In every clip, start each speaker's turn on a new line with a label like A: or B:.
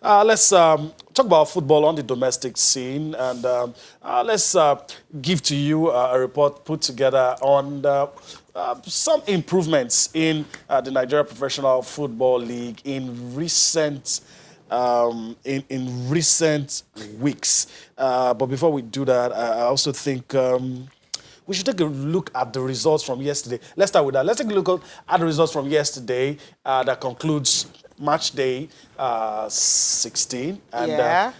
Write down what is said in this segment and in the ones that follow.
A: Let's talk about football on the domestic scene, and let's give to you a report put together on some improvements in the Nigeria Professional Football League in recent in recent weeks. But before we do that, I also think we should take a look at the results from yesterday. Let's start with that. Let's take a look at the results from yesterday that concludes match day 16. And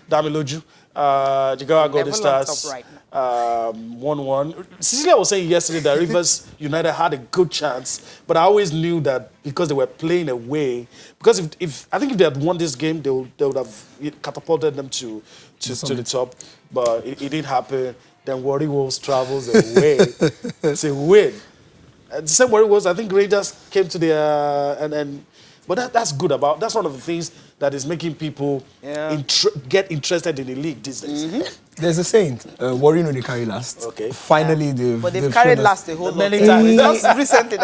A: Damiloju, Jigawa Golden Stars, 1-1. Cecilia was saying yesterday that Rivers United had a good chance, but I always knew that because they were playing away, because if I think if they had won this game, they would have catapulted them to the top, but it didn't happen. Then Warri Wolves travels away. It's a win. The same Warri Wolves, I think Rangers came to the but that's good that's one of the things that is making people get interested in the league these days.
B: There's a saying, Warri no they carry last.
A: Okay.
B: Finally,
C: they've carried last a whole lot of time. Just recently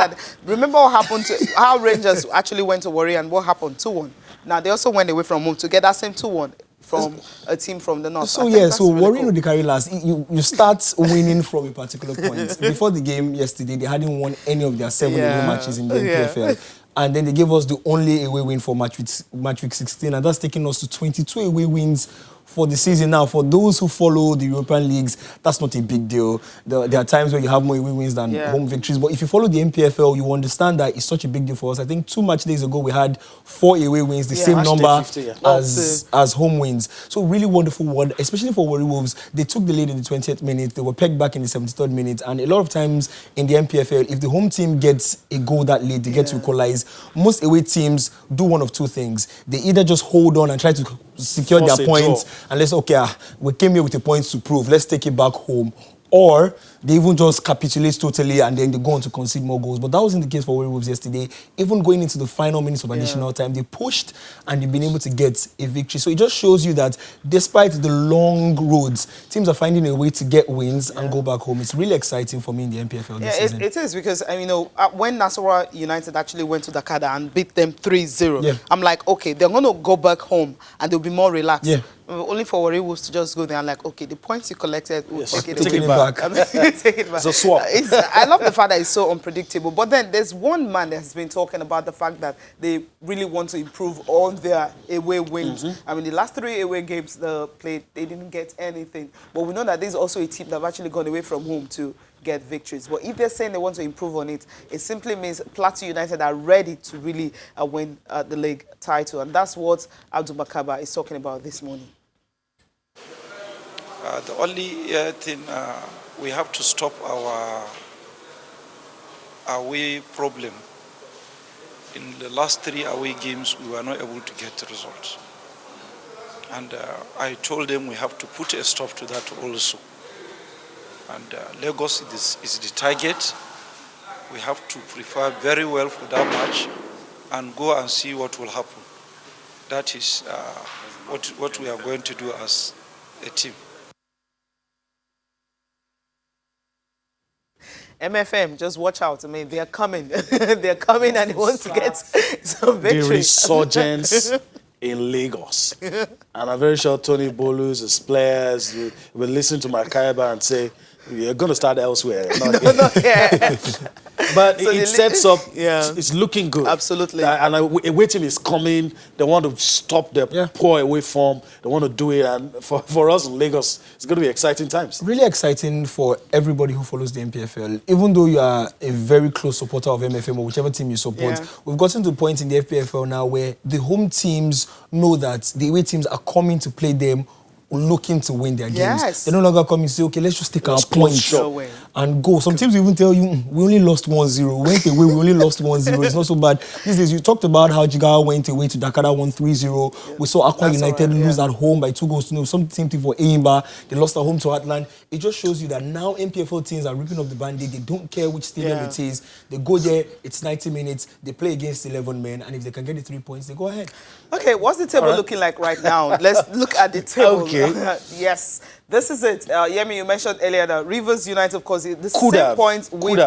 C: remember what happened to how Rangers actually went to Warri and what happened? 2-1. Now they also went away from home to get that same 2-1 from a team from the north.
B: So Warri no they carry last. You start winning from a particular point. Before the game yesterday, they hadn't won any of their 7 away matches in the NPFL. And then they gave us the only away win for match week 16, and that's taking us to 22 away wins for the season. Now, for those who follow the European leagues, that's not a big deal. There are times where you have more away wins than home victories. But if you follow the NPFL, you understand that it's such a big deal for us. I think 2 match days ago, we had 4 away wins, the same number 50, as home wins. So really wonderful one, especially for Warri Wolves. They took the lead in the 20th minute. They were pegged back in the 73rd minute. And a lot of times in the NPFL, if the home team gets a goal that late, they get to equalize. Most away teams do one of two things. They either just hold on and try to secure their points, and let's we came here with the points to prove, let's take it back home, or they even just capitulate totally and then they go on to concede more goals. But that wasn't the case for Warri Wolves yesterday. Even going into the final minutes of additional time, they pushed and they've been able to get a victory. So it just shows you that despite the long roads, teams are finding a way to get wins and go back home. It's really exciting for me in the NPFL this season.
C: It is, because when Nasarawa United actually went to Dakar and beat them 3-0, I'm like, okay, they're going to go back home and they'll be more relaxed. Only for Warri Wolves to just go there and like, okay, the points you collected, we'll take it back. Take it back.
A: It's a swap.
C: I love the fact that it's so unpredictable. But then there's one man that has been talking about the fact that they really want to improve on their away wins. I mean, the last 3 away games they played, they didn't get anything. But we know that there's also a team that have actually gone away from home to get victories. But if they're saying they want to improve on it, it simply means Plateau United are ready to really win the league title. And that's what Abdul Makaba is talking about this morning.
D: The only thing we have to stop our away problem. In the last 3 away games, we were not able to get the results. And I told them we have to put a stop to that also. And Lagos is the target. We have to prepare very well for that match and go and see what will happen. That is what we are going to do as a team.
C: MFM, just watch out. I mean, they are coming. They are coming and they want to get some victory.
A: The resurgence in Lagos. And I'm very sure Tony Bolus, his players, will listen to Makaiba and say, you're going to start elsewhere.
C: Not here.
A: But so it sets up, it's looking good.
C: Absolutely.
A: And a waiting is coming. They want to stop their poor away form. They want to do it. And for us in Lagos, it's going to be exciting times.
B: Really exciting for everybody who follows the NPFL. Even though you are a very close supporter of MFM or whichever team you support, we've gotten to the point in the FPFL now where the home teams know that the away teams are coming to play them looking to win their games. They no longer come and say, okay, let's just take our points and go. Some teams even tell you, we only lost 1-0. Went away, we only lost 1-0. It's not so bad. These days, you talked about how Jigawa went away to Dakar, won 3-0. We saw Aqua United lose at home by 2-0. Same thing for Eimba. They lost at home to Atlant. It just shows you that now NPFL teams are ripping off the band-aid. They don't care which stadium it is. They go there, it's 90 minutes. They play against 11 men. And if they can get the 3 points, they go ahead.
C: Okay, what's the table looking like right now? Let's look at the table. Yes, this is it. Yemi, you mentioned earlier that Rivers United, of course, the same points with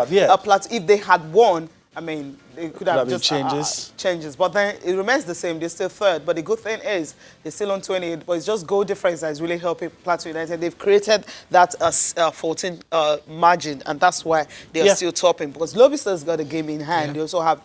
C: Plateau. If they had won, I mean, they could
A: Could
C: have
A: have been
C: just
A: changes.
C: But then it remains the same. They're still third. But the good thing is they're still on 28. But it's just goal difference that is really helping Plateau United. They've created that 14 margin, and that's why they are still topping. Because Lobby Stars got a game in hand. They also have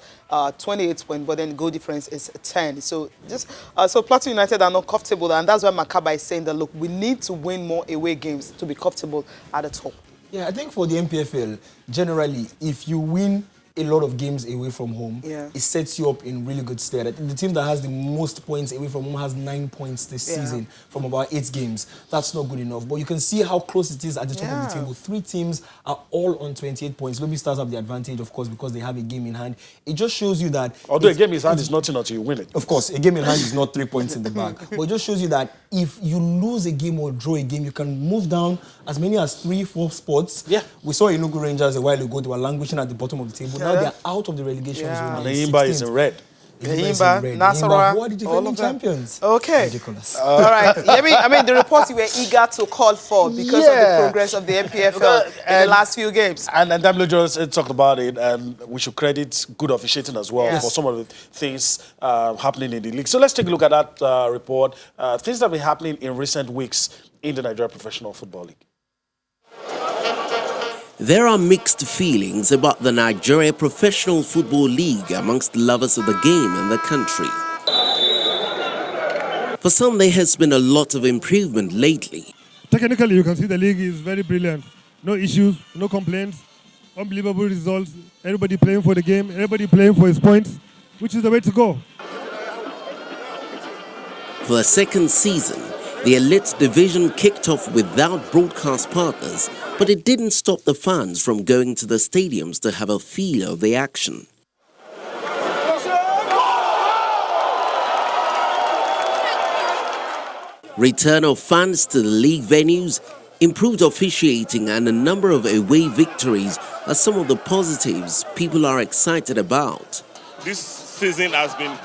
C: 28 points, but then goal difference is 10. So just so Plateau United are not comfortable, and that's why Makaba is saying that look, we need to win more away games to be comfortable at the top.
B: Yeah, I think for the NPFL, generally, if you win a lot of games away from home, it sets you up in really good stead. I think the team that has the most points away from home has 9 points this season from about 8 games. That's not good enough. But you can see how close it is at the top of the table. 3 teams are all on 28 points. Lobby Stars have the advantage, of course, because they have a game in hand. It just shows you that...
A: Although a game in hand is nothing until you win it.
B: Of course, a game in hand is not 3 points in the bag. But it just shows you that if you lose a game or draw a game, you can move down as many as 3-4 spots.
A: Yeah.
B: We saw Enugu Rangers a while ago. They were languishing at the bottom of the table. Now they're out of the relegation zone.
A: And the Imba is in red.
C: Imba, Nasarawa,
B: who are the defending champions?
C: Okay.
B: Ridiculous.
C: All right. I mean, the report you were eager to call for because of the progress of the NPFL in the last few games.
A: And Damlo just talked about it, and we should credit good officiating as well for some of the things happening in the league. So let's take a look at that report. Things that have been happening in recent weeks in the Nigeria Professional Football League.
E: There are mixed feelings about the Nigeria Professional Football League amongst lovers of the game in the country. For some, there has been a lot of improvement lately.
F: Technically, you can see the league is very brilliant. No issues, no complaints, unbelievable results. Everybody playing for the game, everybody playing for his points, which is the way to go.
E: For the second season, the Elite Division kicked off without broadcast partners, but it didn't stop the fans from going to the stadiums to have a feel of the action. Return of fans to the league venues, improved officiating and a number of away victories are some of the positives people are excited about.
G: This season has been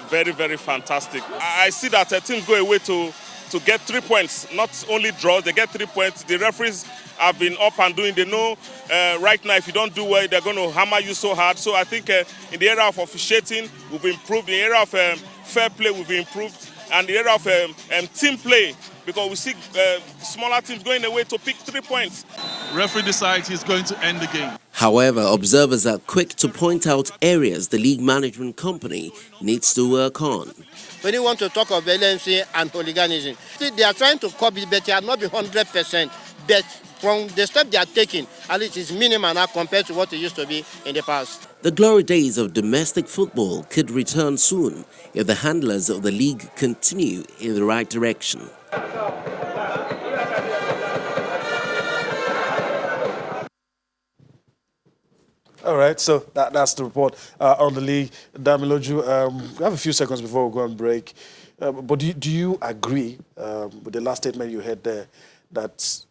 G: very, very fantastic. I see that teams go away to get 3 points, not only draws, they get 3 points. The referees have been up and doing, they know right now if you don't do well, they're going to hammer you so hard. So I think in the area of officiating, we've improved. In the area of fair play, we've improved. And the area of team play, because we see smaller teams going away to pick 3 points.
H: Referee decides he's going to end the game.
E: However, observers are quick to point out areas the league management company needs to work on.
I: When you want to talk of LMC and hooliganism, they are trying to copy, but they are not 100%. But from the step they are taking, at least it's minimal now compared to what it used to be in the past.
E: The glory days of domestic football could return soon if the handlers of the league continue in the right direction.
A: All right, so that's the report on the league. Damiloju, we have a few seconds before we go on break. But do you agree with the last statement you had there that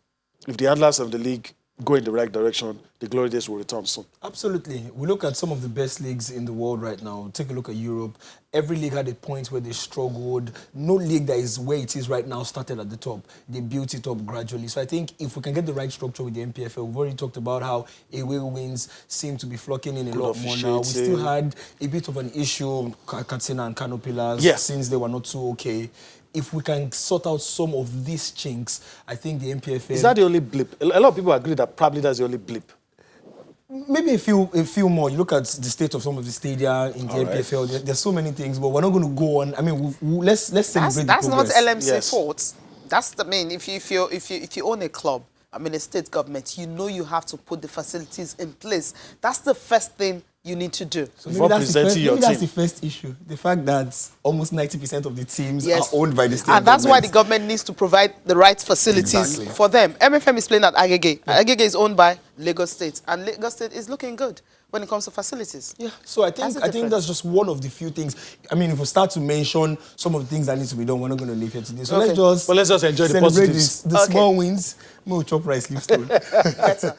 A: if the handlers of the league go in the right direction, the glory days will return soon?
B: Absolutely. We look at some of the best leagues in the world right now. Take a look at Europe. Every league had a point where they struggled. No league that is where it is right now started at the top. They built it up gradually. So I think if we can get the right structure with the NPFL, we've already talked about how away wins seem to be flocking in a lot more now. We still had a bit of an issue, Katsina and Kano Pillars, since they were not too okay. If we can sort out some of these chinks, I think the NPFL...
A: Is that the only blip? A lot of people agree that probably that's the only blip.
B: Maybe a few more. You look at the state of some of the stadia in the NPFL. There's so many things, but we're not going to go on. I mean, let's celebrate the progress.
C: That's not LMC fault. That's the main. If you own a club, I mean, a state government, you know you have to put the facilities in place. That's the first thing you need to do.
B: So maybe that's the first issue. The fact that almost 90% of the teams are owned by the state
C: and that's why the government needs to provide the right facilities for them. MFM is playing at Agege. Agege is owned by Lagos State, and Lagos State is looking good when it comes to facilities.
B: Yeah, so I think that's just one of the few things. I mean, if we start to mention some of the things that need to be done, we're not going to leave here today. So let's just
A: enjoy the
B: positives.
A: positives.
B: The small wins. More chop rice, leave stone.
C: Better.